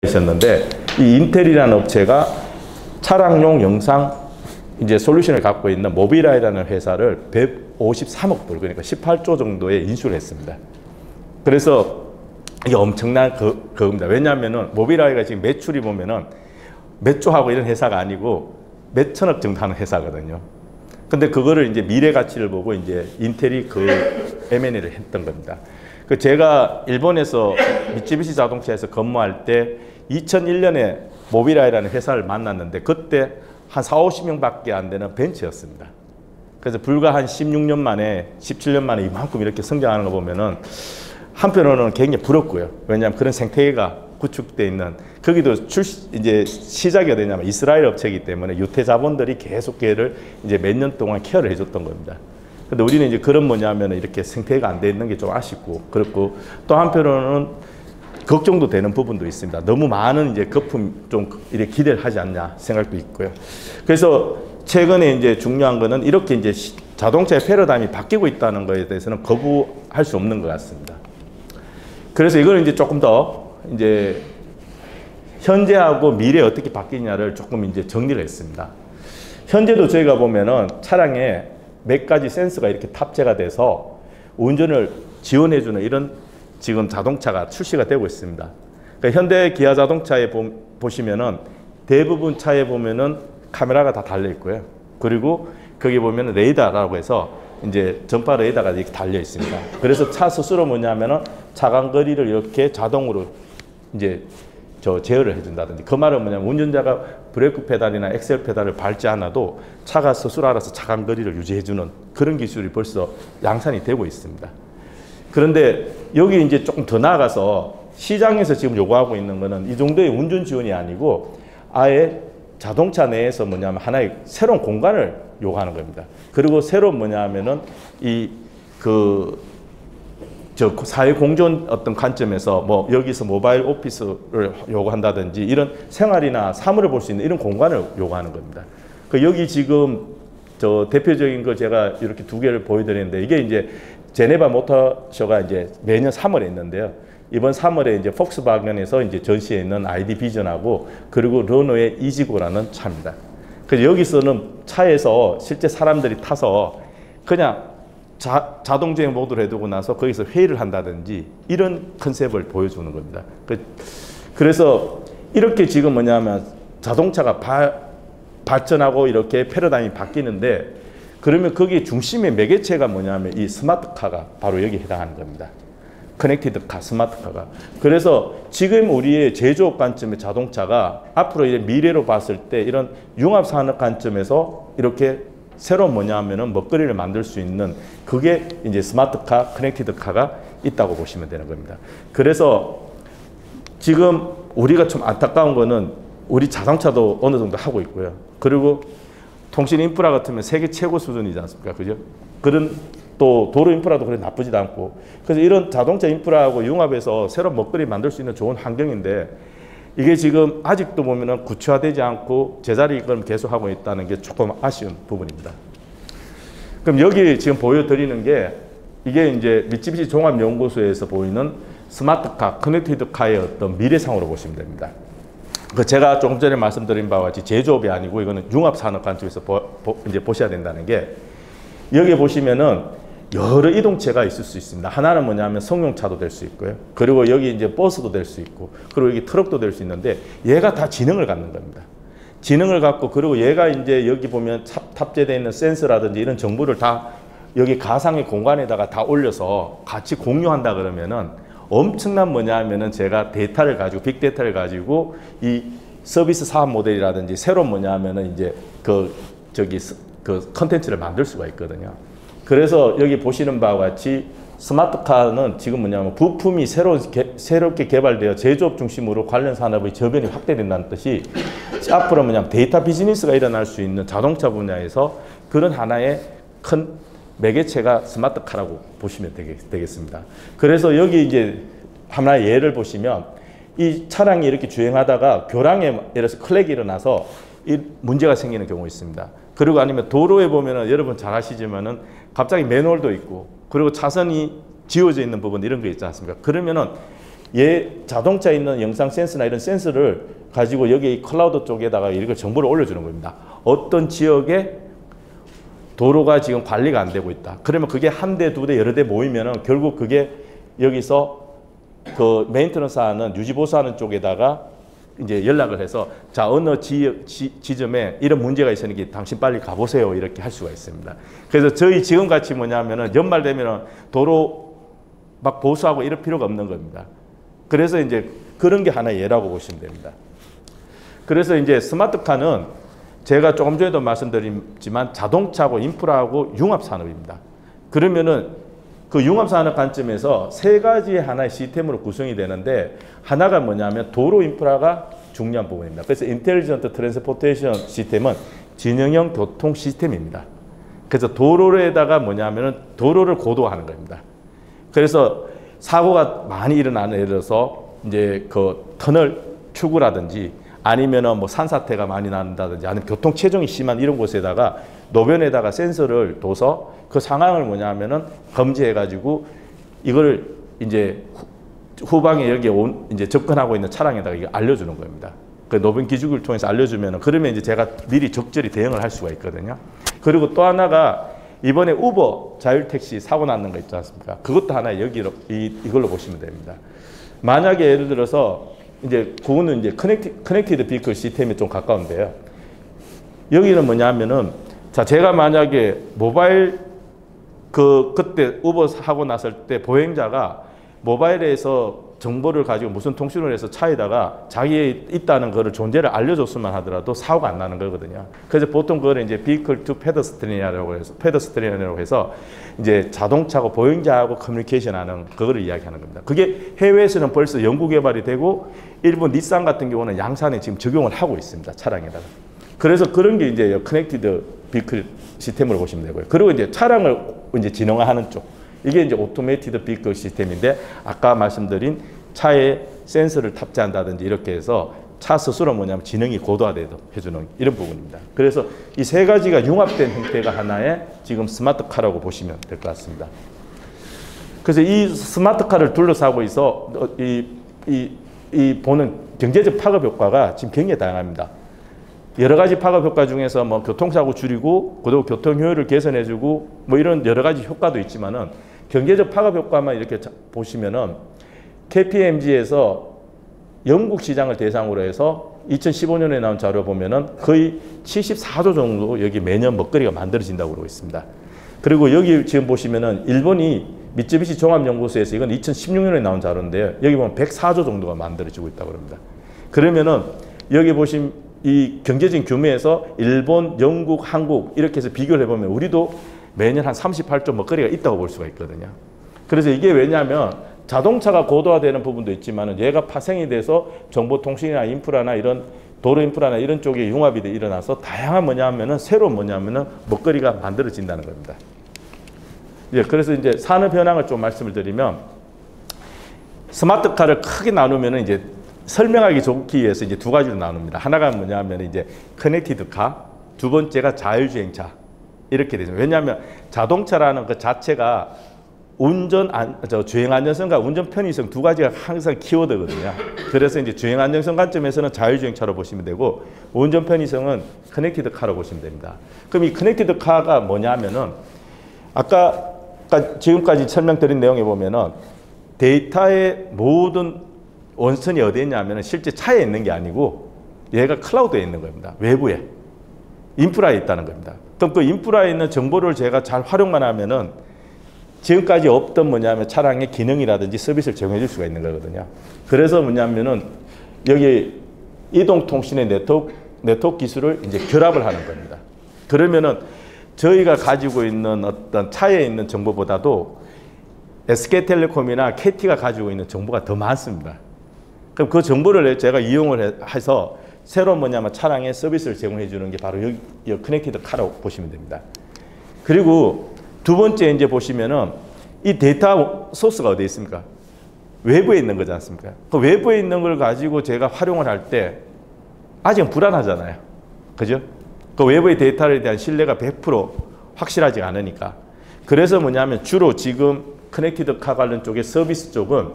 있었는데 이 인텔이라는 업체가 차량용 영상 이제 솔루션을 갖고 있는 모빌아이라는 회사를 153억 불, 그러니까 18조 정도에 인수를 했습니다. 그래서 이게 엄청난 그겁니다. 왜냐하면은 모빌아이가 지금 매출이 보면은 몇 조하고 이런 회사가 아니고 몇 천억 정도 하는 회사거든요. 근데 그거를 이제 미래 가치를 보고 이제 인텔이 그 M&A를 했던 겁니다. 그 제가 일본에서 미쓰비시 자동차에서 근무할 때 2001년에 모빌아이라는 회사를 만났는데 그때 한 4, 50명밖에 안 되는 벤처였습니다. 그래서 불과 한 16년 만에, 17년 만에 이만큼 이렇게 성장하는 거 보면은 한편으로는 굉장히 부럽고요. 왜냐하면 그런 생태계가 구축되어 있는, 거기도 이제 시작이 어디냐면 이스라엘 업체이기 때문에 유태 자본들이 계속 걔를 이제 몇 년 동안 케어를 해줬던 겁니다. 근데 우리는 이제 그런 뭐냐면 이렇게 생태계가 안 돼 있는 게 좀 아쉽고, 그렇고 또 한편으로는 걱정도 되는 부분도 있습니다. 너무 많은 이제 거품 좀 이렇게 기대를 하지 않냐 생각도 있고요. 그래서 최근에 이제 중요한 거는 이렇게 이제 자동차의 패러다임이 바뀌고 있다는 거에 대해서는 거부할 수 없는 것 같습니다. 그래서 이거는 이제 조금 더 이제 현재하고 미래 어떻게 바뀌냐를 조금 이제 정리를 했습니다. 현재도 저희가 보면은 차량에 몇 가지 센서가 이렇게 탑재가 돼서 운전을 지원해주는 이런 지금 자동차가 출시가 되고 있습니다. 그러니까 현대 기아 자동차에 보시면은 대부분 차에 보면은 카메라가 다 달려 있고요. 그리고 거기 보면은 레이더라고 해서 이제 전파 레이더가 이렇게 달려 있습니다. 그래서 차 스스로 뭐냐면은 차간 거리를 이렇게 자동으로 이제 제어를 해준다든지, 그 말은 뭐냐면 운전자가 브레이크 페달이나 엑셀 페달을 밟지 않아도 차가 스스로 알아서 차간 거리를 유지해주는 그런 기술이 벌써 양산이 되고 있습니다. 그런데 여기 이제 조금 더 나아가서 시장에서 지금 요구하고 있는 거는 이 정도의 운전 지원이 아니고 아예 자동차 내에서 뭐냐면 하나의 새로운 공간을 요구하는 겁니다. 그리고 새로운 뭐냐면은 사회 공존 어떤 관점에서 뭐 여기서 모바일 오피스를 요구한다든지 이런 생활이나 사물을 볼 수 있는 이런 공간을 요구하는 겁니다. 그 여기 지금 저 대표적인 거 제가 이렇게 두 개를 보여드리는데, 이게 이제 제네바 모터쇼가 이제 매년 3월에 있는데요. 이번 3월에 이제 폭스바겐에서 이제 전시해 있는 ID 비전하고 그리고 르노의 이지고라는 차입니다. 그래서 여기서는 차에서 실제 사람들이 타서 그냥 자동주행 모드로 해두고 나서 거기서 회의를 한다든지 이런 컨셉을 보여주는 겁니다. 그래서 이렇게 지금 뭐냐면 자동차가 발전하고 이렇게 패러다임이 바뀌는데, 그러면 거기 중심의 매개체가 뭐냐면 이 스마트카가 바로 여기에 해당하는 겁니다. 커넥티드 카, 스마트카가. 그래서 지금 우리의 제조업 관점의 자동차가 앞으로 이제 미래로 봤을 때 이런 융합산업 관점에서 이렇게 새로운 뭐냐면은 먹거리를 만들 수 있는 그게 이제 스마트카, 커넥티드 카가 있다고 보시면 되는 겁니다. 그래서 지금 우리가 좀 안타까운 거는 우리 자동차도 어느 정도 하고 있고요. 그리고 통신 인프라 같으면 세계 최고 수준이지 않습니까? 그죠? 그런 또 도로 인프라도 그렇게 나쁘지도 않고, 그래서 이런 자동차 인프라하고 융합해서 새로운 먹거리 만들 수 있는 좋은 환경인데, 이게 지금 아직도 보면은 구체화되지 않고 제자리 이걸 계속하고 있다는 게 조금 아쉬운 부분입니다. 그럼 여기 지금 보여드리는 게 이게 이제 미쓰비시 종합연구소에서 보이는 스마트카, 커넥티드 카의 어떤 미래상으로 보시면 됩니다. 제가 조금 전에 말씀드린 바와 같이 제조업이 아니고 이거는 융합산업 관점에서 이제 보셔야 된다는 게, 여기 보시면은 여러 이동체가 있을 수 있습니다. 하나는 뭐냐면 승용차도 될 수 있고요. 그리고 여기 이제 버스도 될 수 있고, 그리고 여기 트럭도 될 수 있는데, 얘가 다 지능을 갖는 겁니다. 지능을 갖고, 그리고 얘가 이제 여기 보면 탑재되어 있는 센서라든지 이런 정보를 다 여기 가상의 공간에다가 다 올려서 같이 공유한다 그러면은 엄청난 뭐냐면은 제가 데이터를 가지고, 빅데이터를 가지고 이 서비스 사업 모델이라든지 새로운 뭐냐면은 이제 그 컨텐츠를 만들 수가 있거든요. 그래서 여기 보시는 바와 같이 스마트카는 지금 뭐냐면 부품이 새롭게 개발되어 제조업 중심으로 관련 산업의 저변이 확대된다는 뜻이, 앞으로 뭐냐면 데이터 비즈니스가 일어날 수 있는 자동차 분야에서 그런 하나의 큰 매개체가 스마트카라고 보시면 되겠습니다. 그래서 여기 이제 하나의 예를 보시면, 이 차량이 이렇게 주행하다가 교량에 예를 들어서 클랙이 일어나서 이 문제가 생기는 경우가 있습니다. 그리고 아니면 도로에 보면은 여러분 잘 아시지만은 갑자기 맨홀도 있고, 그리고 차선이 지워져 있는 부분 이런 거 있지 않습니까? 그러면은 자동차에 있는 영상 센서나 이런 센서를 가지고 여기 클라우드 쪽에다가 이렇게 정보를 올려주는 겁니다. 어떤 지역에 도로가 지금 관리가 안 되고 있다. 그러면 그게 한 대, 두 대, 여러 대 모이면은 결국 그게 여기서 그 메인터넌스 하는 유지보수하는 쪽에다가 이제 연락을 해서 자, 어느 지점에 이런 문제가 있으니까 당신 빨리 가보세요. 이렇게 할 수가 있습니다. 그래서 저희 지금 같이 뭐냐면은 연말 되면은 도로 막 보수하고 이럴 필요가 없는 겁니다. 그래서 이제 그런 게 하나의 예라고 보시면 됩니다. 그래서 이제 스마트카는 제가 조금 전에도 말씀드렸지만 자동차하고 인프라하고 융합 산업입니다. 그러면은 그 융합 산업 관점에서 세 가지의 하나의 시스템으로 구성이 되는데 하나가 뭐냐면 도로 인프라가 중요한 부분입니다. 그래서 인텔리전트 트랜스포테이션 시스템은 지능형 교통 시스템입니다. 그래서 도로에다가 뭐냐면은 도로를 고도화하는 겁니다. 그래서 사고가 많이 일어나는 예를 들어서 이제 그 터널 추구라든지 아니면은 뭐 산사태가 많이 난다든지 아니면 교통 체증이 심한 이런 곳에다가 노변에다가 센서를 둬서 그 상황을 뭐냐면은 검지해가지고 이거를 이제 후방에 여기에 이제 접근하고 있는 차량에다가 이거 알려주는 겁니다. 그 노변 기준을 통해서 알려주면은 그러면 이제 제가 미리 적절히 대응을 할 수가 있거든요. 그리고 또 하나가 이번에 우버 자율택시 사고 났는 거 있지 않습니까? 그것도 하나 여기로 이걸로 보시면 됩니다. 만약에 예를 들어서 이제 그거는 이제 커넥티드 비클 시스템에 좀 가까운데요. 여기는 뭐냐면은 자, 제가 만약에 모바일 그때 우버 사고 났을 때 보행자가 모바일에서 정보를 가지고 무슨 통신을 해서 차에다가 자기의 있다는 거를 존재를 알려줬으면 하더라도 사고가 안 나는 거거든요. 그래서 보통 그걸 이제 vehicle to pedestrian이라고 해서 이제 자동차하고 보행자하고 커뮤니케이션하는 그거를 이야기하는 겁니다. 그게 해외에서는 벌써 연구 개발이 되고 일본 닛산 같은 경우는 양산에 지금 적용을 하고 있습니다. 차량에다가. 그래서 그런 게 이제 커넥티드 비클 시스템으로 보시면 되고요. 그리고 이제 차량을 이제 지능화하는 쪽. 이게 이제 오토메이티드 비클 시스템인데 아까 말씀드린 차에 센서를 탑재한다든지 이렇게 해서 차 스스로 뭐냐면 지능이 고도화되도록 해주는 이런 부분입니다. 그래서 이 세 가지가 융합된 형태가 하나의 지금 스마트카라고 보시면 될 것 같습니다. 그래서 이 스마트카를 둘러싸고 있어 이 보는 경제적 파급 효과가 지금 굉장히 다양합니다. 여러 가지 파급 효과 중에서 뭐 교통사고 줄이고 그리고 교통 효율을 개선해주고 뭐 이런 여러 가지 효과도 있지만은 경제적 파급 효과만 이렇게 보시면은 KPMG에서 영국 시장을 대상으로 해서 2015년에 나온 자료 보면은 거의 74조 정도 여기 매년 먹거리가 만들어진다고 그러고 있습니다. 그리고 여기 지금 보시면은 일본이 미쯔비시 종합연구소에서 이건 2016년에 나온 자료인데요. 여기 보면 104조 정도가 만들어지고 있다고 합니다. 그러면은 여기 보시면 이 경제적인 규모에서 일본, 영국, 한국 이렇게 해서 비교를 해보면 우리도 매년 한 38조 먹거리가 있다고 볼 수가 있거든요. 그래서 이게 왜냐하면 자동차가 고도화되는 부분도 있지만 얘가 파생이 돼서 정보통신이나 인프라나 이런 도로 인프라나 이런 쪽에 융합이 일어나서 다양한 뭐냐면은 새로운 뭐냐면은 먹거리가 만들어진다는 겁니다. 예, 그래서 이제 산업 현황을 좀 말씀을 드리면 스마트카를 크게 나누면은 이제 설명하기 좋기 위해서 이제 두 가지로 나눕니다. 하나가 뭐냐면 이제 커넥티드 카, 두 번째가 자율주행차 이렇게 되죠. 왜냐하면 자동차라는 그 자체가 주행 안전성과 운전 편의성 두 가지가 항상 키워드거든요. 그래서 이제 주행 안전성 관점에서는 자율주행차로 보시면 되고 운전 편의성은 커넥티드 카로 보시면 됩니다. 그럼 이 커넥티드 카가 뭐냐면은 아까 지금까지 설명드린 내용에 보면은 데이터의 모든 원선이 어디에 있냐면 실제 차에 있는 게 아니고 얘가 클라우드에 있는 겁니다. 외부에. 인프라에 있다는 겁니다. 그럼 그 인프라에 있는 정보를 제가 잘 활용만 하면은 지금까지 없던 뭐냐면 차량의 기능이라든지 서비스를 제공해 줄 수가 있는 거거든요. 그래서 뭐냐면은 여기 이동통신의 네트워크 기술을 이제 결합을 하는 겁니다. 그러면은 저희가 가지고 있는 어떤 차에 있는 정보보다도 SK텔레콤이나 KT가 가지고 있는 정보가 더 많습니다. 그럼 그 정보를 제가 이용을 해서 새로운 뭐냐면 차량의 서비스를 제공해 주는 게 바로 여기 커넥티드 카라고 보시면 됩니다. 그리고 두 번째 이제 보시면은 이 데이터 소스가 어디에 있습니까? 외부에 있는 거지 않습니까? 그 외부에 있는 걸 가지고 제가 활용을 할 때 아직은 불안하잖아요. 그죠? 그 외부의 데이터에 대한 신뢰가 100% 확실하지가 않으니까. 그래서 뭐냐면 주로 지금 커넥티드 카 관련 쪽의 서비스 쪽은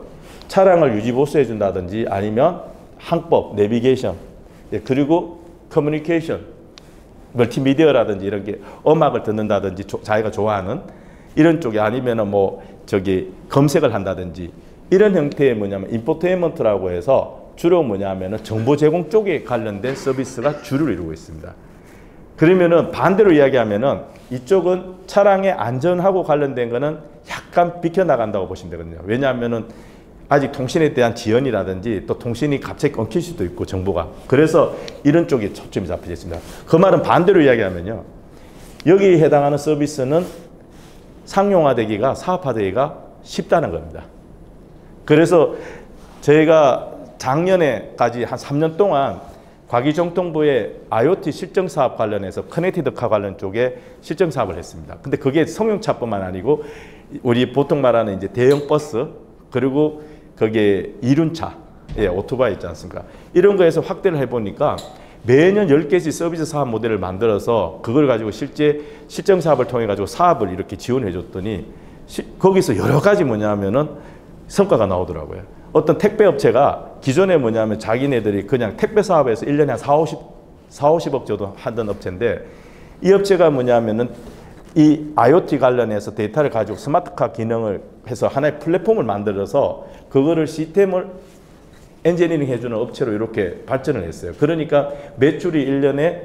차량을 유지 보수해 준다든지 아니면 항법, 내비게이션, 그리고 커뮤니케이션, 멀티미디어라든지 이런 게 음악을 듣는다든지 자기가 좋아하는 이런 쪽이 아니면은 뭐 저기 검색을 한다든지 이런 형태의 뭐냐면 인포테인먼트라고 해서 주로 뭐냐면은 정보 제공 쪽에 관련된 서비스가 주를 이루고 있습니다. 그러면은 반대로 이야기하면은 이쪽은 차량의 안전하고 관련된 거는 약간 비켜나간다고 보시면 되거든요. 왜냐하면은 아직 통신에 대한 지연이라든지 또 통신이 갑자기 끊길 수도 있고 정보가. 그래서 이런 쪽에 초점이 잡혀져 있습니다. 그 말은 반대로 이야기하면요. 여기에 해당하는 서비스는 상용화되기가, 사업화되기가 쉽다는 겁니다. 그래서 저희가 작년에까지 한 3년 동안 과기정통부의 IoT 실정 사업 관련해서 커넥티드 카 관련 쪽에 실정 사업을 했습니다. 근데 그게 성용차뿐만 아니고 우리 보통 말하는 이제 대형 버스 그리고 거기에 이륜차, 오토바이 있지 않습니까? 이런 거에서 확대를 해보니까 매년 10개씩 서비스 사업 모델을 만들어서 그걸 가지고 실제 실정 사업을 통해 가지고 사업을 이렇게 지원해 줬더니 거기서 여러 가지 뭐냐면은 성과가 나오더라고요. 어떤 택배 업체가 기존에 뭐냐면 자기네들이 그냥 택배 사업에서 1년에 한 40-50억 정도 하던 업체인데 이 업체가 뭐냐면은 이 IoT 관련해서 데이터를 가지고 스마트카 기능을 해서 하나의 플랫폼을 만들어서 그거를 시스템을 엔지니어링 해주는 업체로 이렇게 발전을 했어요. 그러니까 매출이 1년에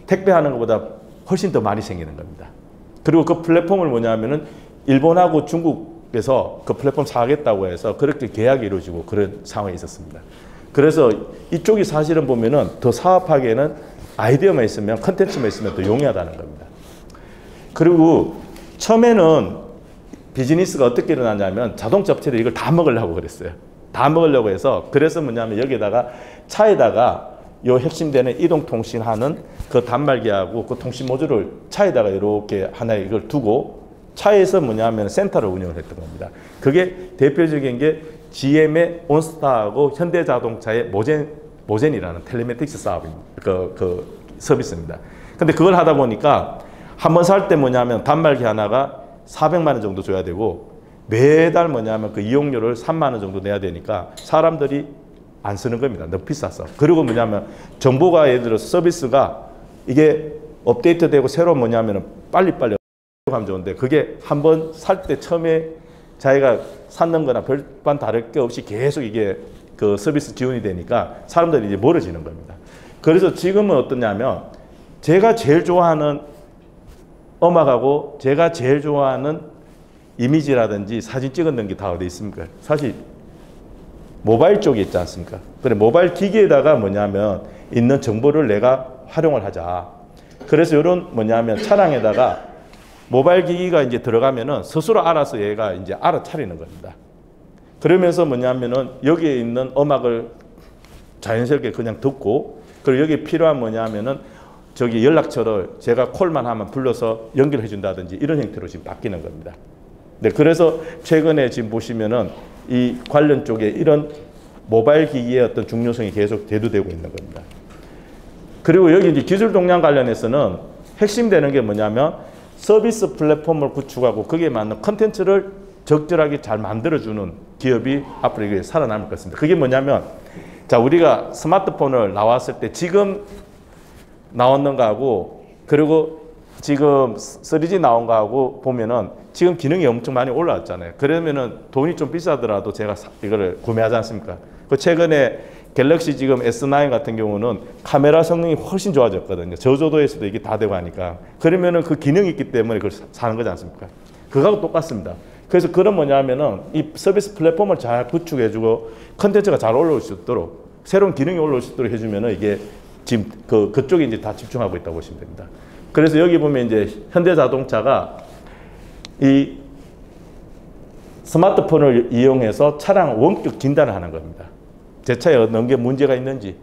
택배하는 것보다 훨씬 더 많이 생기는 겁니다. 그리고 그 플랫폼을 뭐냐면은 일본하고 중국에서 그 플랫폼 사겠다고 해서 그렇게 계약이 이루어지고 그런 상황이 있었습니다. 그래서 이쪽이 사실은 보면은 더 사업하기에는 아이디어만 있으면 컨텐츠만 있으면 더 용이하다는 겁니다. 그리고 처음에는 비즈니스가 어떻게 일어나냐면 자동차 업체들이 이걸 다 먹으려고 그랬어요. 다 먹으려고 해서 그래서 뭐냐면 여기다가 차에다가 요 핵심되는 이동통신하는 그 단말기하고 그 통신 모듈을 차에다가 이렇게 하나에 이걸 두고 차에서 뭐냐면 센터를 운영을 했던 겁니다. 그게 대표적인 게 GM의 온스타하고 현대자동차의 모젠이라는 텔레메틱스 사업입니다. 그 서비스입니다. 근데 그걸 하다 보니까 한 번 살 때 뭐냐면 단말기 하나가 400만 원 정도 줘야 되고 매달 뭐냐면 그 이용료를 3만 원 정도 내야 되니까 사람들이 안 쓰는 겁니다. 너무 비싸서. 그리고 뭐냐면 정보가 예를 들어서 서비스가 이게 업데이트되고 새로 뭐냐면 빨리빨리 하면 좋은데 그게 한 번 살 때 처음에 자기가 샀는 거나 별반 다를 게 없이 계속 이게 그 서비스 지원이 되니까 사람들이 이제 멀어지는 겁니다. 그래서 지금은 어떠냐면 제가 제일 좋아하는 음악하고 제가 제일 좋아하는 이미지라든지 사진 찍었는 게 다 어디 있습니까? 사실 모바일 쪽에 있지 않습니까? 그래 모바일 기기에다가 뭐냐면 있는 정보를 내가 활용을 하자. 그래서 이런 뭐냐면 차량에다가 모바일 기기가 이제 들어가면은 스스로 알아서 얘가 이제 알아차리는 겁니다. 그러면서 뭐냐면은 여기에 있는 음악을 자연스럽게 그냥 듣고 그리고 여기에 필요한 뭐냐면은 저기 연락처를 제가 콜만 하면 불러서 연결해 준다든지 이런 형태로 지금 바뀌는 겁니다. 네, 그래서 최근에 지금 보시면은 이 관련 쪽에 이런 모바일 기기의 어떤 중요성이 계속 대두되고 있는 겁니다. 그리고 여기 이제 기술 동향 관련해서는 핵심되는 게 뭐냐면 서비스 플랫폼을 구축하고 거기에 맞는 컨텐츠를 적절하게 잘 만들어주는 기업이 앞으로 이게 살아남을 것 같습니다. 그게 뭐냐면 자 우리가 스마트폰을 나왔을 때 지금 나왔는 거하고 그리고 지금 3G 나온 거하고 보면은 지금 기능이 엄청 많이 올라왔잖아요. 그러면은 돈이 좀 비싸더라도 제가 이거를 구매하지 않습니까? 그 최근에 갤럭시 지금 S9 같은 경우는 카메라 성능이 훨씬 좋아졌거든요. 저조도에서도 이게 다 되고 하니까. 그러면은 그 기능이 있기 때문에 그걸 사는 거지 않습니까? 그거하고 똑같습니다. 그래서 그런 뭐냐면은 이 서비스 플랫폼을 잘 구축해주고 컨텐츠가 잘 올라올 수 있도록 새로운 기능이 올라올 수 있도록 해주면은 이게 지금 그쪽에 이제 다 집중하고 있다고 보시면 됩니다. 그래서 여기 보면 이제 현대자동차가 이 스마트폰을 이용해서 차량 원격 진단을 하는 겁니다. 제 차에 어떤 게 문제가 있는지,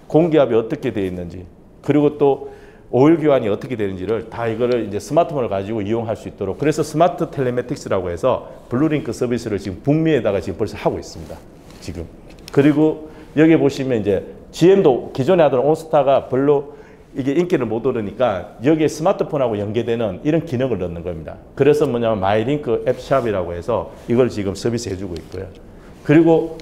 공기압이 어떻게 되어 있는지, 그리고 또 오일 교환이 어떻게 되는지를 다 이거를 이제 스마트폰을 가지고 이용할 수 있도록 그래서 스마트 텔레메틱스라고 해서 블루링크 서비스를 지금 북미에다가 지금 벌써 하고 있습니다. 지금. 그리고 여기 보시면 이제 GM도 기존에 하던 온스타가 별로 이게 인기를 못 얻으니까 여기에 스마트폰하고 연계되는 이런 기능을 넣는 겁니다. 그래서 뭐냐면 마이링크 앱샵이라고 해서 이걸 지금 서비스 해주고 있고요. 그리고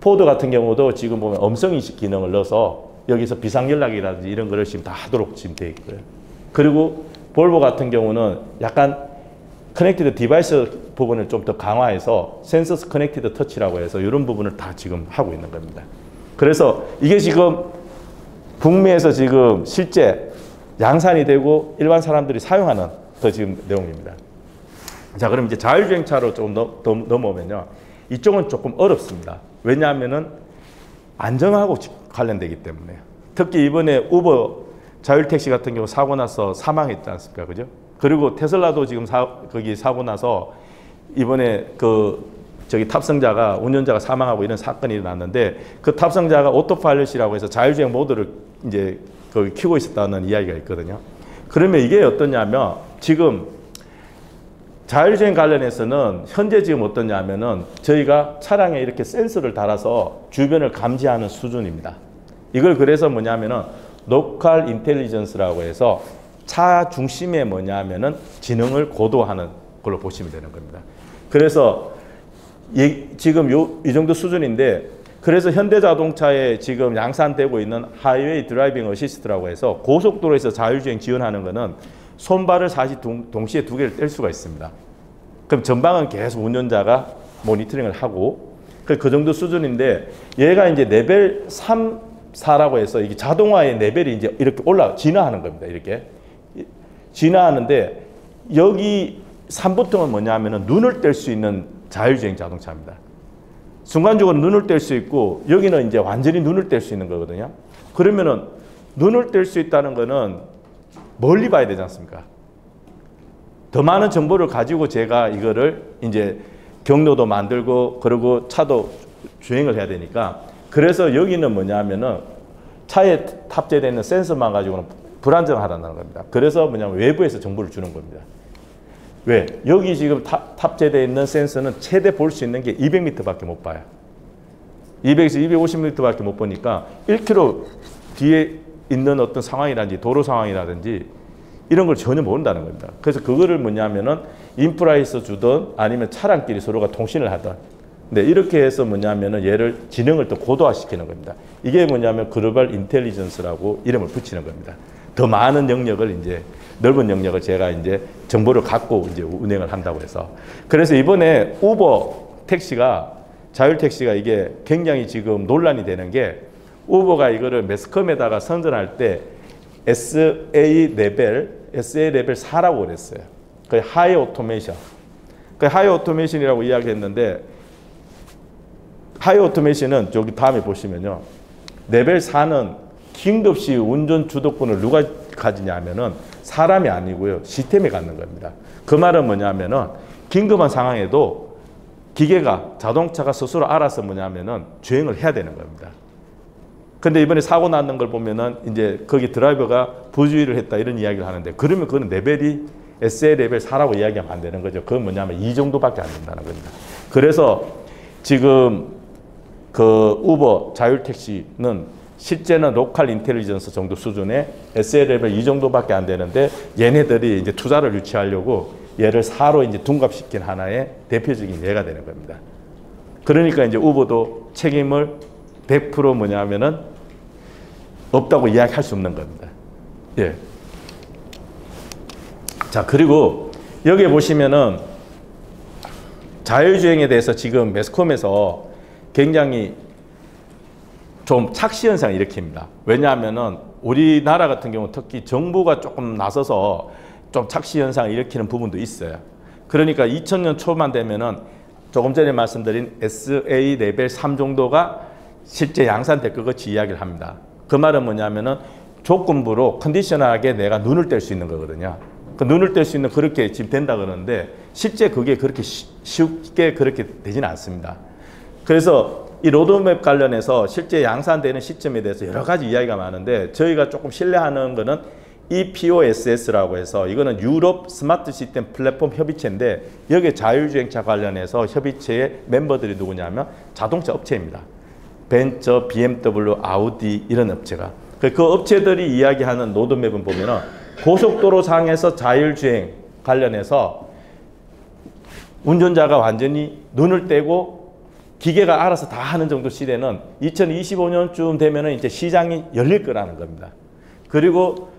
포드 같은 경우도 지금 보면 음성인식 기능을 넣어서 여기서 비상연락이라든지 이런 거를 지금 다 하도록 지금 되어 있고요. 그리고 볼보 같은 경우는 약간 커넥티드 디바이스 부분을 좀 더 강화해서 센서스 커넥티드 터치라고 해서 이런 부분을 다 지금 하고 있는 겁니다. 그래서 이게 지금 북미에서 지금 실제 양산이 되고 일반 사람들이 사용하는 더 지금 내용입니다. 자, 그럼 이제 자율주행차로 좀 더 넘어오면요. 이쪽은 조금 어렵습니다. 왜냐하면은 안전하고 관련되기 때문에. 특히 이번에 우버 자율택시 같은 경우 사고 나서 사망했지 않습니까? 그죠? 그리고 테슬라도 지금 거기 사고 나서 이번에 저기 탑승자가 운전자가 사망하고 이런 사건이 일어났는데 그 탑승자가 오토파일럿이라고 해서 자율주행 모드를 이제 거기 켜고 있었다는 이야기가 있거든요. 그러면 이게 어떠냐면 지금 자율주행 관련해서는 현재 지금 어떠냐면은 저희가 차량에 이렇게 센서를 달아서 주변을 감지하는 수준입니다. 이걸 그래서 뭐냐면은 로컬 인텔리전스라고 해서 차 중심에 뭐냐면은 지능을 고도화하는 걸로 보시면 되는 겁니다. 그래서 지금 이 정도 수준인데 그래서 현대자동차에 지금 양산되고 있는 하이웨이 드라이빙 어시스트라고 해서 고속도로에서 자율주행 지원하는 거는 손발을 사실 동시에 두 개를 뗄 수가 있습니다. 그럼 전방은 계속 운전자가 모니터링을 하고 그 정도 수준인데 얘가 이제 레벨 3, 4라고 해서 이게 자동화의 레벨이 이제 이렇게 진화하는 겁니다. 이렇게 진화하는데 여기 3부터는 뭐냐면은 눈을 뗄 수 있는 자율주행 자동차입니다. 순간적으로 눈을 뗄 수 있고 여기는 이제 완전히 눈을 뗄 수 있는 거거든요. 그러면은 눈을 뗄 수 있다는 거는 멀리 봐야 되지 않습니까? 더 많은 정보를 가지고 제가 이거를 이제 경로도 만들고 그리고 차도 주행을 해야 되니까 그래서 여기는 뭐냐면은 차에 탑재되어 있는 센서만 가지고는 불안정하다는 겁니다. 그래서 뭐냐면 외부에서 정보를 주는 겁니다. 왜? 여기 지금 탑재되어 있는 센서는 최대 볼 수 있는 게 200m밖에 못 봐요. 200에서 250m밖에 못 보니까 1km 뒤에 있는 어떤 상황이라든지 도로 상황이라든지 이런 걸 전혀 모른다는 겁니다. 그래서 그거를 뭐냐면은 인프라에서 주든 아니면 차량끼리 서로가 통신을 하든 네, 이렇게 해서 뭐냐면은 얘를 지능을 더 고도화시키는 겁니다. 이게 뭐냐면 글로벌 인텔리전스라고 이름을 붙이는 겁니다. 더 많은 영역을 이제 넓은 영역을 제가 이제 정보를 갖고 이제 운행을 한다고 해서 그래서 이번에 우버 택시가 자율 택시가 이게 굉장히 지금 논란이 되는 게 우버가 이거를 매스컴에다가 선전할 때 SA 레벨 4라고 그랬어요. 그 하이 오토메이션. 그 하이 오토메이션이라고 이야기했는데 하이 오토메이션은 저기 다음에 보시면요. 레벨 4는 긴급시 운전 주도권을 누가 가지냐면은 사람이 아니고요. 시스템이 갖는 겁니다. 그 말은 뭐냐면은 긴급한 상황에도 기계가 자동차가 스스로 알아서 뭐냐면은 주행을 해야 되는 겁니다. 근데 이번에 사고 났는 걸 보면은 이제 거기 드라이버가 부주의를 했다 이런 이야기를 하는데 그러면 그건 레벨이 SA 레벨 4라고 이야기하면 안 되는 거죠. 그건 뭐냐면 이 정도밖에 안 된다는 겁니다. 그래서 지금 그 우버 자율택시는 실제는 로컬 인텔리전스 정도 수준의 SA 레벨 이 정도밖에 안 되는데 얘네들이 이제 투자를 유치하려고 얘를 4로 이제 둔갑시킨 하나의 대표적인 예가 되는 겁니다. 그러니까 이제 우버도 책임을 100% 뭐냐면은 없다고 이야기할 수 없는 겁니다. 예. 자, 그리고 여기에 보시면은 자율주행에 대해서 지금 매스컴에서 굉장히 좀 착시 현상을 일으킵니다. 왜냐하면은 우리나라 같은 경우 특히 정부가 조금 나서서 좀 착시 현상을 일으키는 부분도 있어요. 그러니까 2000년 초만 되면은 조금 전에 말씀드린 SA 레벨 3 정도가 실제 양산될 것 같이 이야기를 합니다. 그 말은 뭐냐면은 조건부로 컨디셔널하게 내가 눈을 뗄 수 있는 거거든요. 그 눈을 뗄 수 있는 그렇게 지금 된다 그러는데 실제 그게 그렇게 쉽게 그렇게 되지는 않습니다. 그래서 이 로드맵 관련해서 실제 양산되는 시점에 대해서 여러 가지 이야기가 많은데 저희가 조금 신뢰하는 거는 EPOSS라고 해서 이거는 유럽 스마트 시스템 플랫폼 협의체인데 여기에 자율주행차 관련해서 협의체의 멤버들이 누구냐면 자동차 업체입니다. 벤처, BMW, 아우디 이런 업체가. 그 업체들이 이야기하는 로드맵은 보면은 고속도로 상에서 자율주행 관련해서 운전자가 완전히 눈을 떼고 기계가 알아서 다 하는 정도 시대는 2025년쯤 되면은 이제 시장이 열릴 거라는 겁니다. 그리고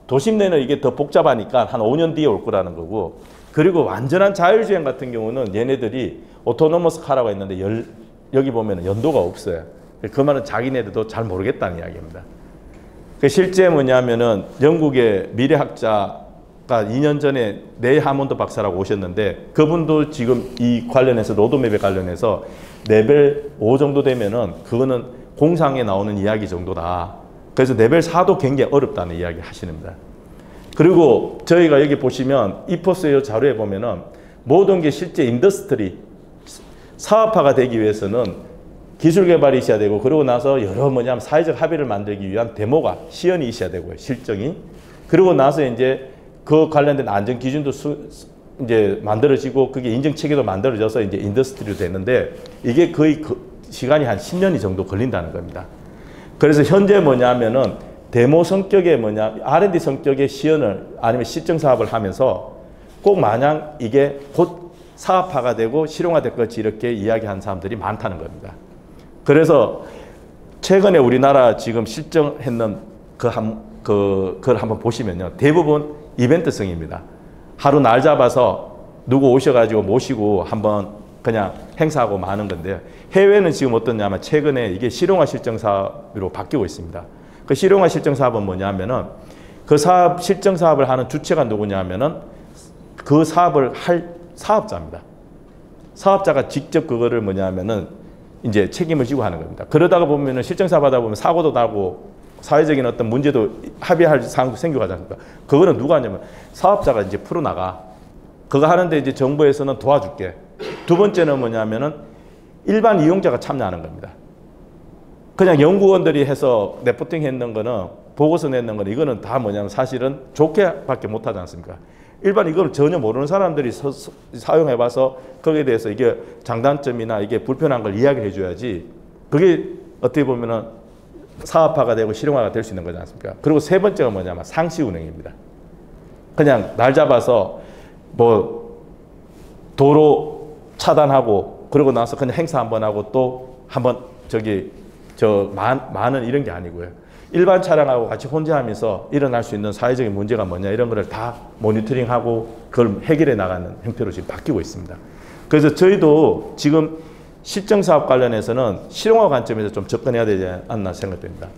도심 내는 이게 더 복잡하니까 한 5년 뒤에 올 거라는 거고, 그리고 완전한 자율주행 같은 경우는 얘네들이 오토노머스 카라고 있는데 여기 보면 연도가 없어요. 그 말은 자기네들도 잘 모르겠다는 이야기입니다. 실제 뭐냐면은 영국의 미래학자가 2년 전에 네일 하몬드 박사라고 오셨는데, 그분도 지금 이 관련해서 로드맵에 관련해서 레벨 5 정도 되면은 그거는 공상에 나오는 이야기 정도다. 그래서 레벨 4도 굉장히 어렵다는 이야기 하시는니다. 그리고 저희가 여기 보시면 이포스의 자료에 보면은 모든 게 실제 인더스트리 사업화가 되기 위해서는 기술 개발이 있어야 되고, 그러고 나서 여러 뭐냐면 사회적 합의를 만들기 위한 데모가 시연이 있어야 되고요, 실정이. 그리고 나서 이제 그 관련된 안전 기준도 이제 만들어지고, 그게 인증 체계도 만들어져서 이제 인더스트리로 되는데, 이게 거의 시간이 한 10년이 정도 걸린다는 겁니다. 그래서 현재 뭐냐면은 데모 성격의 R&D 성격의 시연을 아니면 실증 사업을 하면서 꼭 마냥 이게 곧 사업화가 되고 실용화될 것이 이렇게 이야기한 사람들이 많다는 겁니다. 그래서 최근에 우리나라 지금 실정했는 그걸 한번 보시면요, 대부분 이벤트성입니다. 하루 날 잡아서 누구 오셔가지고 모시고 한번 그냥 행사하고 마는 건데요. 해외는 지금 어떠냐면 최근에 이게 실용화 실정 사업으로 바뀌고 있습니다. 그 실용화 실정 사업은 뭐냐면은 그 사업 실정 사업을 하는 주체가 누구냐면은 그 사업을 할 사업자입니다. 사업자가 직접 그거를 뭐냐면은 이제 책임을 지고 하는 겁니다. 그러다가 보면은 실정 사업 하다 보면 사고도 나고 사회적인 어떤 문제도 합의할 사항도 생겨가지 않습니까? 그거는 누가 하냐면 사업자가 이제 풀어나가. 그거 하는데 이제 정부에서는 도와줄게. 두 번째는 뭐냐면은 일반 이용자가 참여하는 겁니다. 그냥 연구원들이 해서 레포팅 했는 거는, 보고서 냈는 거는, 이거는 다 뭐냐면 사실은 좋게밖에 못하지 않습니까? 일반 이걸 전혀 모르는 사람들이 사용해봐서 거기에 대해서 이게 장단점이나 이게 불편한 걸 이야기를 해줘야지, 그게 어떻게 보면은 사업화가 되고 실용화가 될 수 있는 거지 않습니까? 그리고 세 번째가 뭐냐면 상시 운행입니다. 그냥 날 잡아서 뭐 도로 차단하고 그러고 나서 그냥 행사 한번 하고 또 한번 많은 이런 게 아니고요. 일반 차량하고 같이 혼재하면서 일어날 수 있는 사회적인 문제가 뭐냐, 이런 거를 다 모니터링하고 그걸 해결해 나가는 형태로 지금 바뀌고 있습니다. 그래서 저희도 지금 실정 사업 관련해서는 실용화 관점에서 좀 접근해야 되지 않나 생각됩니다.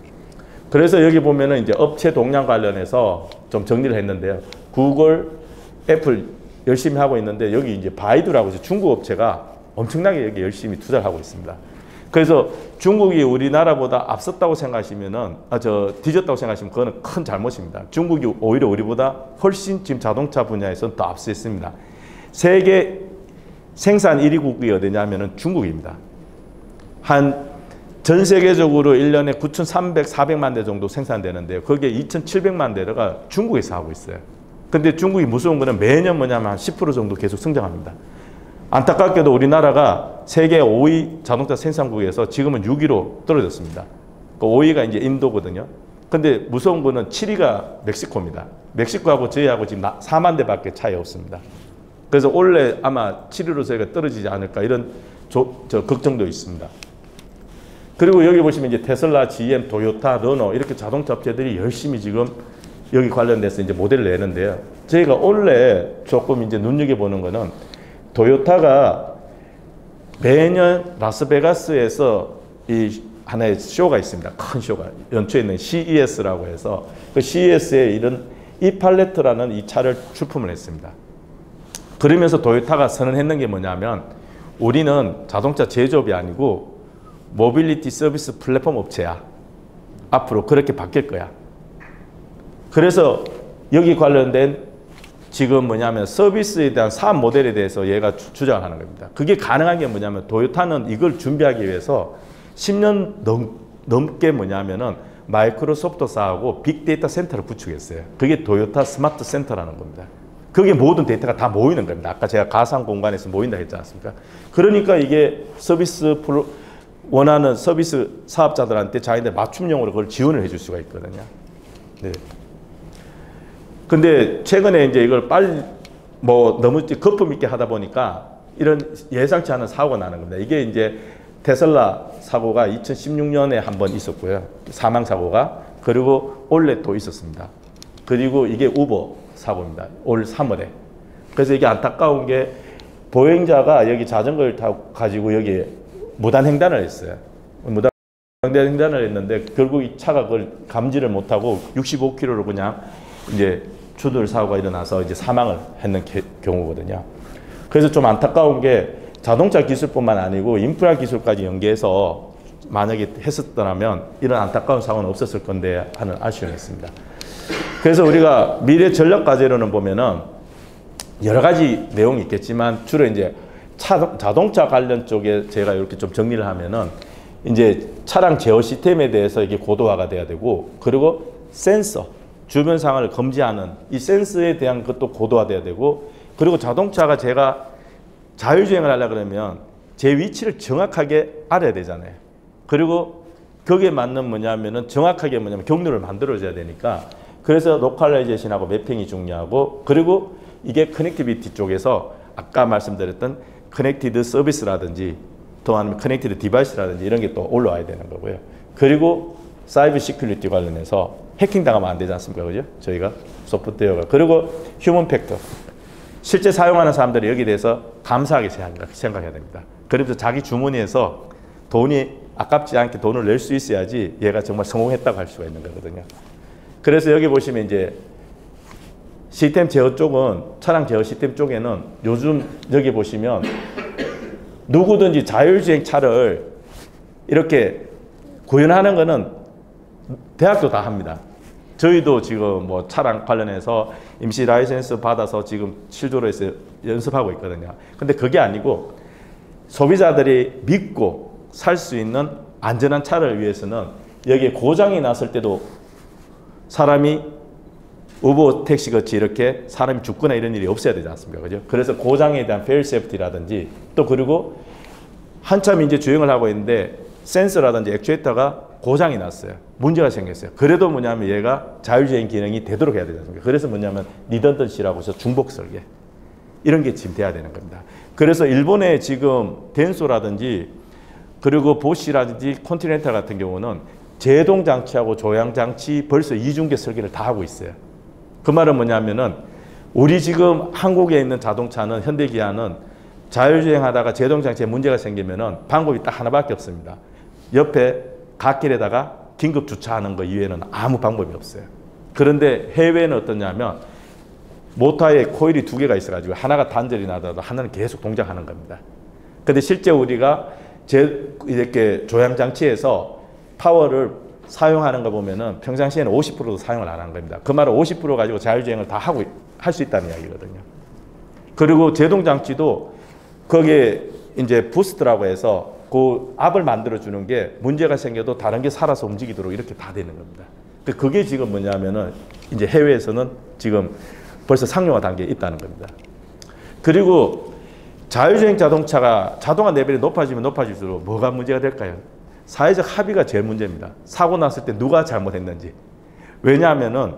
그래서 여기 보면은 이제 업체 동향 관련해서 좀 정리를 했는데요. 구글, 애플 열심히 하고 있는데, 여기 이제 바이두라고 중국 업체가 엄청나게 여기 열심히 투자를 하고 있습니다. 그래서 중국이 우리나라보다 앞섰다고 생각하시면은, 뒤졌다고 생각하시면 그거는 큰 잘못입니다. 중국이 오히려 우리보다 훨씬 지금 자동차 분야에서는 더 앞서 있습니다. 세계 생산 1위국이 어디냐면은 중국입니다. 전 세계적으로 1년에 9,300, 400만 대 정도 생산되는데요. 거기에 2,700만 대가 중국에서 하고 있어요. 근데 중국이 무서운 거는 매년 뭐냐면 한 10% 정도 계속 성장합니다. 안타깝게도 우리나라가 세계 5위 자동차 생산국에서 지금은 6위로 떨어졌습니다. 그 5위가 이제 인도거든요. 근데 무서운 거는 7위가 멕시코입니다. 멕시코하고 저희하고 지금 4만 대밖에 차이 없습니다. 그래서 올해 아마 7위로 저희가 떨어지지 않을까, 이런 걱정도 있습니다. 그리고 여기 보시면 이제 테슬라, GM, 도요타, 르노 이렇게 자동차 업체들이 열심히 지금 여기 관련돼서 이제 모델을 내는데요. 저희가 원래 조금 이제 눈여겨보는 거는, 도요타가 매년 라스베가스에서 이 하나의 쇼가 있습니다. 큰 쇼가. 연초에 있는 CES라고 해서, 그 CES에 이런 이팔레트라는 이 차를 출품을 했습니다. 그러면서 도요타가 선언했는 게 뭐냐면, 우리는 자동차 제조업이 아니고 모빌리티 서비스 플랫폼 업체야. 앞으로 그렇게 바뀔 거야. 그래서 여기 관련된 지금 뭐냐면 서비스에 대한 사업 모델에 대해서 얘가 주장을 하는 겁니다. 그게 가능한 게 뭐냐면, 도요타는 이걸 준비하기 위해서 10년 넘게 뭐냐면은 마이크로소프트사하고 빅데이터 센터를 구축했어요. 그게 도요타 스마트 센터라는 겁니다. 그게 모든 데이터가 다 모이는 겁니다. 아까 제가 가상 공간에서 모인다 했지 않습니까? 그러니까 이게 원하는 서비스 사업자들한테 자기들 맞춤형으로 그걸 지원을 해줄 수가 있거든요. 네. 근데 최근에 이제 이걸 빨리 너무 거품 있게 하다 보니까 이런 예상치 않은 사고가 나는 겁니다. 이게 이제 테슬라 사고가 2016년에 한 번 있었고요. 사망 사고가. 그리고 올해 또 있었습니다. 그리고 이게 우버 사고입니다. 올 3월에. 그래서 이게 안타까운 게 보행자가 여기 자전거를 타고 가지고 여기 무단횡단을 했어요. 무단횡단을 했는데 결국 이 차가 그걸 감지를 못하고 65km로 그냥 이제 추돌 사고가 일어나서 이제 사망을 했는 경우거든요. 그래서 좀 안타까운 게 자동차 기술뿐만 아니고 인프라 기술까지 연계해서 만약에 했었더라면 이런 안타까운 사고는 없었을 건데 하는 아쉬움이 있습니다. 그래서 우리가 미래 전략 과제로는 보면은 여러 가지 내용이 있겠지만 주로 이제 자동차 관련 쪽에 제가 이렇게 좀 정리를 하면은 이제 차량 제어 시스템에 대해서 이게 고도화가 돼야 되고, 그리고 센서, 주변 상황을 감지하는 이 센서에 대한 것도 고도화돼야 되고, 그리고 자동차가 제가 자율주행을 하려고 그러면 제 위치를 정확하게 알아야 되잖아요. 그리고 거기에 맞는 뭐냐면은 정확하게 뭐냐면 경로를 만들어줘야 되니까, 그래서 로컬라이제이션하고 매핑이 중요하고, 그리고 이게 커넥티비티 쪽에서 아까 말씀드렸던 커넥티드 서비스라든지 또 아니면 커넥티드 디바이스라든지 이런 게 또 올라와야 되는 거고요. 그리고 사이버 시큐리티 관련해서 해킹 당하면 안 되지 않습니까? 그죠? 저희가 소프트웨어가. 그리고 휴먼 팩터. 실제 사용하는 사람들이 여기에 대해서 감사하게 생각해야 됩니다. 그래서 자기 주머니에서 돈이 아깝지 않게 돈을 낼 수 있어야지 얘가 정말 성공했다고 할 수가 있는 거거든요. 그래서 여기 보시면 이제 시스템 제어 쪽은, 차량 제어 시스템 쪽에는 요즘 여기 보시면 누구든지 자율주행 차를 이렇게 구현하는 거는 대학도 다 합니다. 저희도 지금 뭐 차량 관련해서 임시 라이센스 받아서 지금 실도로에서 연습하고 있거든요. 근데 그게 아니고 소비자들이 믿고 살 수 있는 안전한 차를 위해서는 여기에 고장이 났을 때도 사람이 우버 택시 같이 이렇게 사람이 죽거나 이런 일이 없어야 되지 않습니까? 그죠? 그래서 고장에 대한 페일 세프티라든지, 또 그리고 한참 이제 주행을 하고 있는데 센서라든지 액추에이터가 고장이 났어요. 문제가 생겼어요. 그래도 뭐냐면 얘가 자율주행 기능이 되도록 해야 되지 않습니까? 그래서 뭐냐면 리던던시라고 해서 중복 설계. 이런 게 지금 돼야 되는 겁니다. 그래서 일본의 지금 덴소라든지 그리고 보시라든지 컨티넨탈 같은 경우는 제동 장치하고 조향 장치 벌써 이중계 설계를 다 하고 있어요. 그 말은 뭐냐면은 우리 지금 한국에 있는 자동차는, 현대기아는 자율주행하다가 제동 장치에 문제가 생기면은 방법이 딱 하나밖에 없습니다. 옆에 갓길에다가 긴급 주차하는 거 이외에는 아무 방법이 없어요. 그런데 해외는 어떠냐면 모터에 코일이 2개가 있어가지고 하나가 단절이 나더라도 하나는 계속 동작하는 겁니다. 근데 실제 우리가 이렇게 조향 장치에서 파워를 사용하는 거 보면은 평상시에는 50%도 사용을 안 하는 겁니다. 그 말은 50% 가지고 자율주행을 다 하고 할 수 있다는 이야기거든요. 그리고 제동 장치도 거기에 이제 부스트라고 해서 그 압을 만들어 주는 게 문제가 생겨도 다른 게 살아서 움직이도록 이렇게 다 되는 겁니다. 근데 그게 지금 뭐냐면은 이제 해외에서는 지금 벌써 상용화 단계에 있다는 겁니다. 그리고 자율주행 자동차가 자동화 레벨이 높아지면 높아질수록 뭐가 문제가 될까요? 사회적 합의가 제일 문제입니다. 사고 났을 때 누가 잘못했는지. 왜냐하면은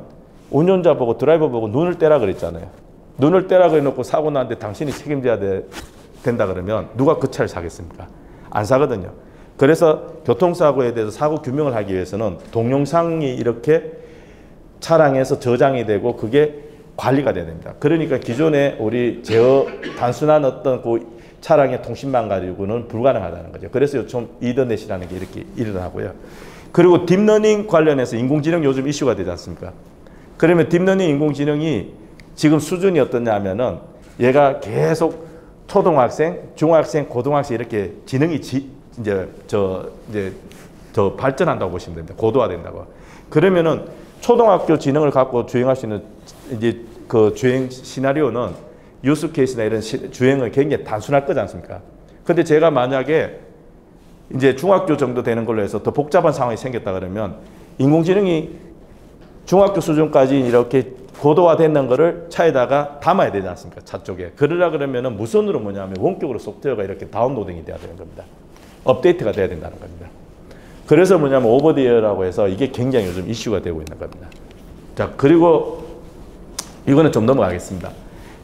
운전자 보고 드라이버 보고 눈을 떼라 그랬잖아요. 눈을 떼라 그래놓고 사고 났는데 당신이 책임져야 된다 그러면 누가 그 차를 사겠습니까? 안 사거든요. 그래서 교통사고에 대해서 사고 규명을 하기 위해서는 동영상이 이렇게 차량에서 저장이 되고 그게 관리가 돼야 됩니다. 그러니까 기존에 우리 단순한 어떤 그 차량의 통신망 가지고는 불가능하다는 거죠. 그래서 요즘 이더넷이라는 게 이렇게 일어나고요. 그리고 딥러닝 관련해서 인공지능 요즘 이슈가 되지 않습니까? 그러면 딥러닝 인공지능이 지금 수준이 어떠냐 하면은 얘가 계속 초등학생, 중학생, 고등학생 이렇게 지능이 이제 발전한다고 보시면 됩니다. 고도화된다고. 그러면은 초등학교 지능을 갖고 주행할 수 있는 이제 그 주행 시나리오는 유스 케이스나 이런 주행은 굉장히 단순할 거지 않습니까? 근데 제가 만약에 이제 중학교 정도 되는 걸로 해서 더 복잡한 상황이 생겼다 그러면 인공지능이 중학교 수준까지 이렇게 고도화되는 거를 차에다가 담아야 되지 않습니까? 차 쪽에. 그러려 그러면은 무선으로 뭐냐면 원격으로 소프트웨어가 이렇게 다운로딩이 돼야 되는 겁니다. 업데이트가 돼야 된다는 겁니다. 그래서 뭐냐면 오버디어라고 해서 이게 굉장히 요즘 이슈가 되고 있는 겁니다. 자, 그리고 이거는 좀 넘어가겠습니다.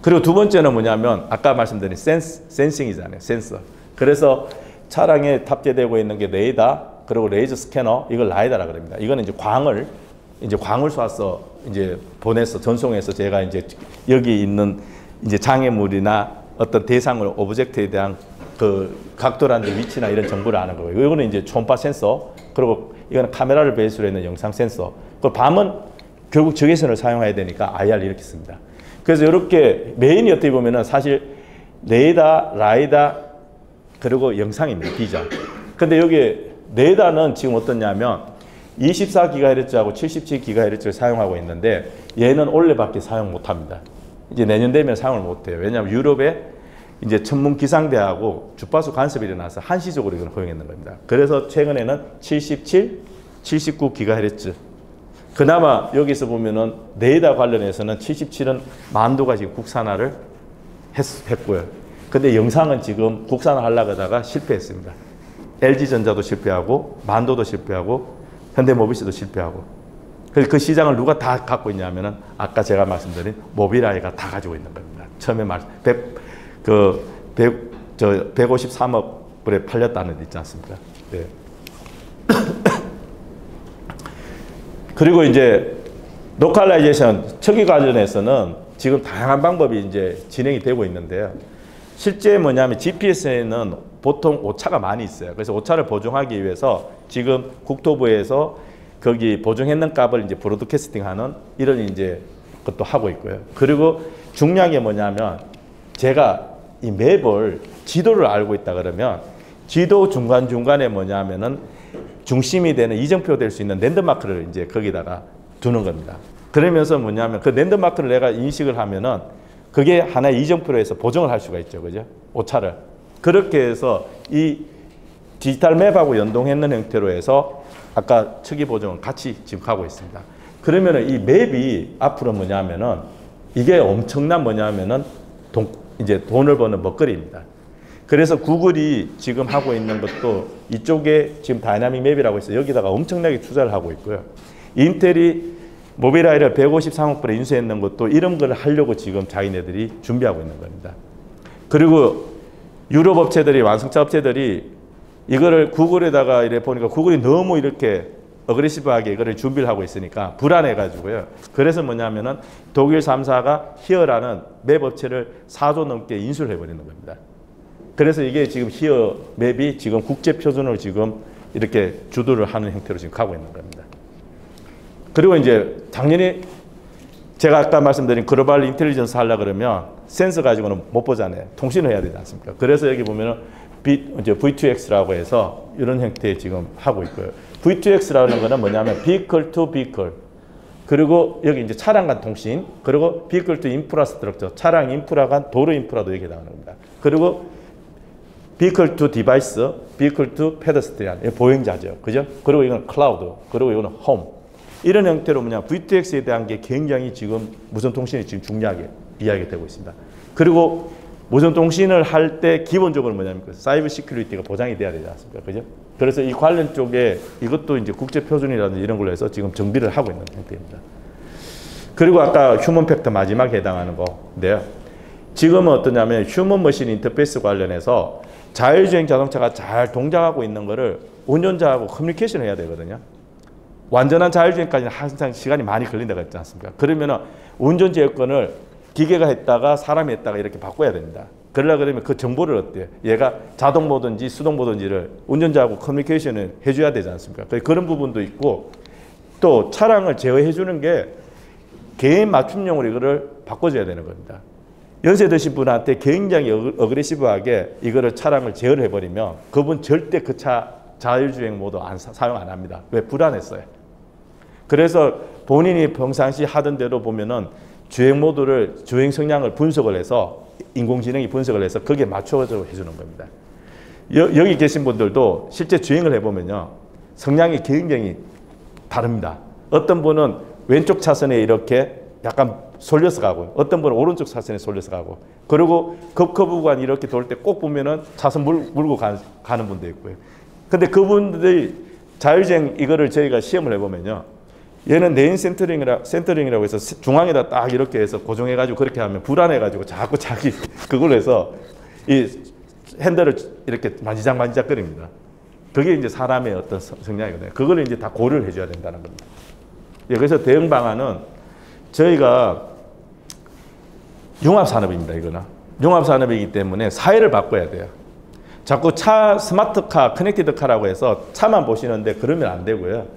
그리고 두 번째는 뭐냐면 아까 말씀드린 센싱이잖아요. 센서. 그래서 차량에 탑재되고 있는 게 레이더, 그리고 레이저 스캐너, 이걸 라이다라 그럽니다. 이거는 이제 광을 쏴서 이제 보내서 전송해서 제가 이제 여기 있는 이제 장애물이나 어떤 대상을 오브젝트에 대한 그 각도라든지 위치나 이런 정보를 아는 거고요. 이거는 이제 초음파 센서, 그리고 이거는 카메라를 베이스로 있는 영상 센서. 그리고 밤은 결국 적외선을 사용해야 되니까 IR 이렇게 씁니다. 그래서 이렇게 메인이 어떻게 보면은 사실 레이더, 라이다, 그리고 영상입니다. 비전. 근데 여기 레이더는 지금 어떠냐면 24GHz하고 77GHz를 사용하고 있는데 얘는 올해밖에 사용 못합니다. 이제 내년 되면 사용을 못해요. 왜냐하면 유럽에 이제 천문 기상대하고 주파수 간섭이 일어나서 한시적으로 이걸 허용했는 겁니다. 그래서 최근에는 77, 79GHz. 그나마 여기서 보면은 레이더 관련해서는 77은 만도가 지금 국산화를 했고요. 근데 영상은 지금 국산화 하려고 하다가 실패했습니다. LG전자도 실패하고 만도도 실패하고 현대모비스도 실패하고. 그래서 그 시장을 누가 다 갖고 있냐면은 아까 제가 말씀드린 모빌아이가 다 가지고 있는 겁니다. 처음에 153억 불에 팔렸다는 데 있지 않습니까? 네. 그리고 이제 로컬라이제이션 척이 과정에서는 지금 다양한 방법이 이제 진행이 되고 있는데요. 실제 뭐냐면 GPS에는 보통 오차가 많이 있어요. 그래서 오차를 보정하기 위해서 지금 국토부에서 거기 보정했는 값을 이제 브로드캐스팅하는 이런 이제 것도 하고 있고요. 그리고 중요한 게 뭐냐면 제가 이 맵을 지도를 알고 있다 그러면 지도 중간중간에 뭐냐면은 중심이 되는 이정표 될 수 있는 랜드마크를 이제 거기다가 두는 겁니다. 그러면서 뭐냐면 그 랜드마크를 내가 인식을 하면은 그게 하나의 이정표로 해서 보정을 할 수가 있죠. 그죠? 오차를. 그렇게 해서 이 디지털 맵하고 연동했는 형태로 해서 아까 척이 보정을 같이 지금 가고 있습니다. 그러면은 이 맵이 앞으로 뭐냐면은 이게 엄청난 뭐냐면은 이제 돈을 버는 먹거리입니다. 그래서 구글이 지금 하고 있는 것도 이쪽에 지금 다이나믹 맵이라고 해서 여기다가 엄청나게 투자를 하고 있고요. 인텔이 모빌아이를 153억 불에 인수했는 것도 이런 걸 하려고 지금 자기네들이 준비하고 있는 겁니다. 그리고 유럽 업체들이, 완성차 업체들이 이거를 구글에다가 이래 보니까 구글이 너무 이렇게 어그레시브하게 이거를 준비를 하고 있으니까 불안해가지고요. 그래서 뭐냐면은 독일 3사가 히어라는 맵 업체를 4조 넘게 인수를 해버리는 겁니다. 그래서 이게 지금 히어 맵이 지금 국제 표준으로 지금 이렇게 주도를 하는 형태로 지금 가고 있는 겁니다. 그리고 이제 당연히 제가 아까 말씀드린 글로벌 인텔리전스 하려고 그러면 센서 가지고는 못 보잖아요. 통신을 해야 되지 않습니까? 그래서 여기 보면은 V2X라고 해서 이런 형태에 지금 하고 있고요. V2X라는 거는 뭐냐면 Vehicle to Vehicle. 그리고 여기 이제 차량 간 통신, 그리고 Vehicle to Infrastructure. 차량 인프라 간 도로 인프라도 여기에 나오는 겁니다. 그리고 Vehicle to Device, Vehicle to Pedestrian. 보행자죠. 그죠? 그리고 이건 Cloud, 그리고 이거는 Home. 이런 형태로 뭐냐 V2X에 대한 게 굉장히 지금 무선통신이 지금 중요하게 이야기가 되고 있습니다. 그리고 무선통신을 할 때 기본적으로 뭐냐면 사이버 시큐리티가 보장이 돼야 되지 않습니까? 그죠? 그래서 이 관련 쪽에 이것도 이제 국제 표준이라든지 이런 걸로 해서 지금 정비를 하고 있는 형태입니다. 그리고 아까 휴먼 팩터 마지막에 해당하는 건데요. 지금은 어떠냐면 휴먼 머신 인터페이스 관련해서 자율주행 자동차가 잘 동작하고 있는 거를 운전자하고 커뮤니케이션을 해야 되거든요. 완전한 자율주행까지는 항상 시간이 많이 걸린다고 했지 않습니까? 그러면은 운전지휘권을 기계가 했다가 사람이 했다가 이렇게 바꿔야 됩니다. 그러려 그러면 그 정보를 어때요? 얘가 자동 모든지 수동 모든지를 운전자하고 커뮤니케이션을 해줘야 되지 않습니까? 그런 부분도 있고 또 차량을 제어해 주는 게 개인 맞춤용으로 이거를 바꿔줘야 되는 겁니다. 연세 드신 분한테 굉장히 어그레시브하게 이거를 차량을 제어를 해버리면 그분 절대 그 차 자율주행 모드 사용 안 합니다. 왜? 불안했어요. 그래서 본인이 평상시 하던 대로 보면은 주행 모드를, 주행 성향을 분석을 해서 인공지능이 분석을 해서 거기에 맞춰서 해주는 겁니다. 여기 계신 분들도 실제 주행을 해보면요. 성향이 굉장히 다릅니다. 어떤 분은 왼쪽 차선에 이렇게 약간 솔려서 가고, 어떤 분은 오른쪽 차선에 솔려서 가고, 그리고 급커브 구간 이렇게 돌 때 꼭 보면은 차선 물고 가는 분도 있고요. 근데 그분들이 자율주행 이거를 저희가 시험을 해보면요. 얘는 레인 센터링이라고 해서 중앙에다 딱 이렇게 해서 고정해가지고 그렇게 하면 불안해가지고 자꾸 자기 그걸로 해서 이 핸들을 이렇게 만지작만지작거립니다. 그게 이제 사람의 어떤 성향이거든요. 그걸 이제 다 고려를 해줘야 된다는 겁니다. 예, 그래서 대응 방안은 저희가 융합산업입니다. 이거는 융합산업이기 때문에 사회를 바꿔야 돼요. 자꾸 차 스마트카, 커넥티드카라고 해서 차만 보시는데 그러면 안 되고요.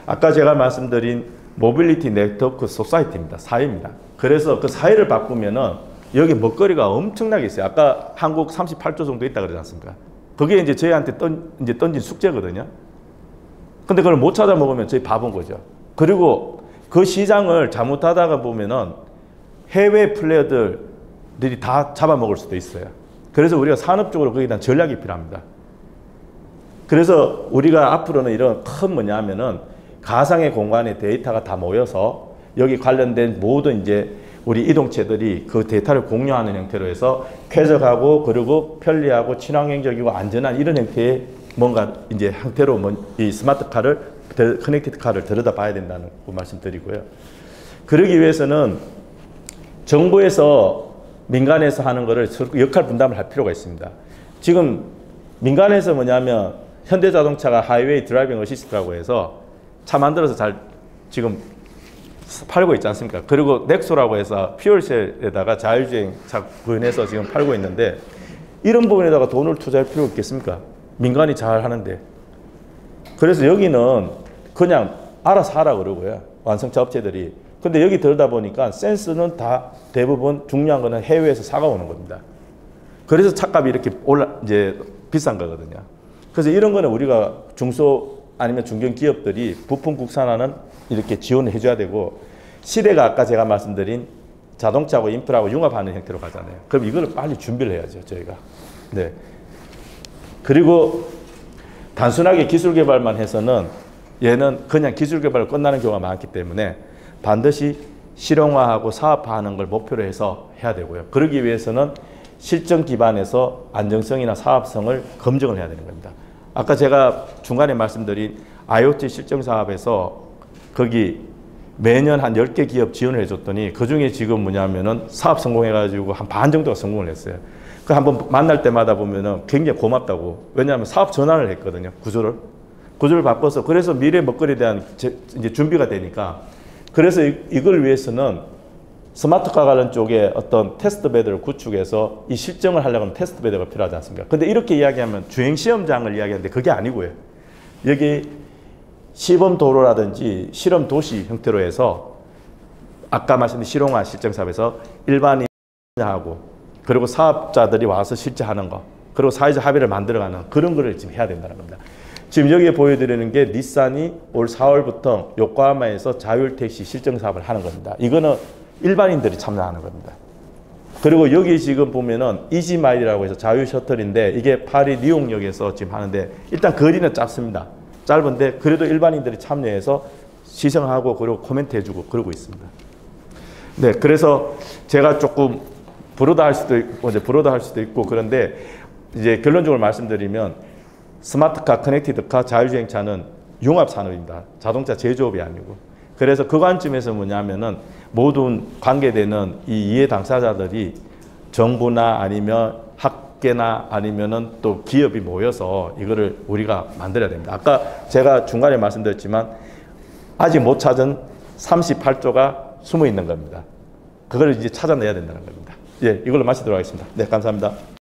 아까 제가 말씀드린 모빌리티 네트워크 소사이티입니다. 사회입니다. 그래서 그 사회를 바꾸면은 여기 먹거리가 엄청나게 있어요. 아까 한국 38조 정도 있다 그러지 않습니까? 그게 이제 저희한테 던진 숙제거든요. 근데 그걸 못 찾아 먹으면 저희 바본 거죠. 그리고 그 시장을 잘못하다가 보면은 해외 플레이어들이 다 잡아먹을 수도 있어요. 그래서 우리가 산업적으로 거기에 대한 전략이 필요합니다. 그래서 우리가 앞으로는 이런 큰 뭐냐면은 가상의 공간에 데이터가 다 모여서 여기 관련된 모든 이제 우리 이동체들이 그 데이터를 공유하는 형태로 해서 쾌적하고 그리고 편리하고 친환경적이고 안전한 이런 형태의 뭔가 이제 형태로 이 스마트카를, 커넥티드카를 들여다봐야 된다는 그 말씀드리고요. 그러기 위해서는 정부에서 민간에서 하는 거를 역할 분담을 할 필요가 있습니다. 지금 민간에서 뭐냐면 현대자동차가 하이웨이 드라이빙 어시스트라고 해서 차 만들어서 잘 지금 팔고 있지 않습니까? 그리고 넥소라고 해서 퓨얼셀에다가 자율주행 차 구현해서 지금 팔고 있는데 이런 부분에다가 돈을 투자할 필요가 있겠습니까? 민간이 잘 하는데. 그래서 여기는 그냥 알아서 하라 그러고요. 완성차 업체들이. 근데 여기 들다 보니까 센스는 다 대부분 중요한 거는 해외에서 사가오는 겁니다. 그래서 차값이 이렇게 이제 비싼 거거든요. 그래서 이런 거는 우리가 중소 아니면 중견 기업들이 부품 국산화는 이렇게 지원을 해줘야 되고, 시대가 아까 제가 말씀드린 자동차하고 인프라하고 융합하는 형태로 가잖아요. 그럼 이걸 빨리 준비를 해야죠, 저희가. 네. 그리고 단순하게 기술 개발만 해서는 얘는 그냥 기술 개발로 끝나는 경우가 많기 때문에 반드시 실용화하고 사업화하는 걸 목표로 해서 해야 되고요. 그러기 위해서는 실정 기반에서 안정성이나 사업성을 검증을 해야 되는 겁니다. 아까 제가 중간에 말씀드린 IoT 실정 사업에서 거기 매년 한 10개 기업 지원을 해줬더니 그중에 지금 뭐냐면은 사업 성공해가지고 한 반 정도가 성공을 했어요. 그 한번 만날 때마다 보면은 굉장히 고맙다고. 왜냐하면 사업 전환을 했거든요. 구조를 바꿔서. 그래서 미래 먹거리에 대한 이제 준비가 되니까. 그래서 이걸 위해서는 스마트카 관련 쪽에 어떤 테스트 베드를 구축해서 이 실정을 하려고 하면 테스트 베드가 필요하지 않습니까? 근데 이렇게 이야기하면 주행 시험장을 이야기하는데 그게 아니고요. 여기 시범 도로라든지 실험 도시 형태로 해서 아까 말씀드린 실용화 실정 사업에서 일반인하고 그리고 사업자들이 와서 실제 하는 거, 그리고 사회적 합의를 만들어가는 그런 거를 지금 해야 된다는 겁니다. 지금 여기에 보여드리는 게 닛산이 올 4월부터 요코하마에서 자율택시 실정 사업을 하는 겁니다. 이거는 일반인들이 참여하는 겁니다. 그리고 여기 지금 보면은 이지마일이라고 해서 자율 셔틀인데 이게 파리 리옹역에서 지금 하는데 일단 거리는 짧습니다. 짧은데 그래도 일반인들이 참여해서 시승하고 그리고 코멘트 해주고 그러고 있습니다. 네, 그래서 제가 조금 부르다 할 수도 있고 그런데 이제 결론적으로 말씀드리면 스마트카, 커넥티드카, 자율주행차는 융합산업입니다. 자동차 제조업이 아니고. 그래서 그 관점에서 뭐냐면은 모든 관계되는 이 이해 당사자들이 정부나 아니면 학계나 아니면은 또 기업이 모여서 이거를 우리가 만들어야 됩니다. 아까 제가 중간에 말씀드렸지만 아직 못 찾은 38조가 숨어 있는 겁니다. 그걸 이제 찾아내야 된다는 겁니다. 예, 이걸로 마치도록 하겠습니다. 네, 감사합니다.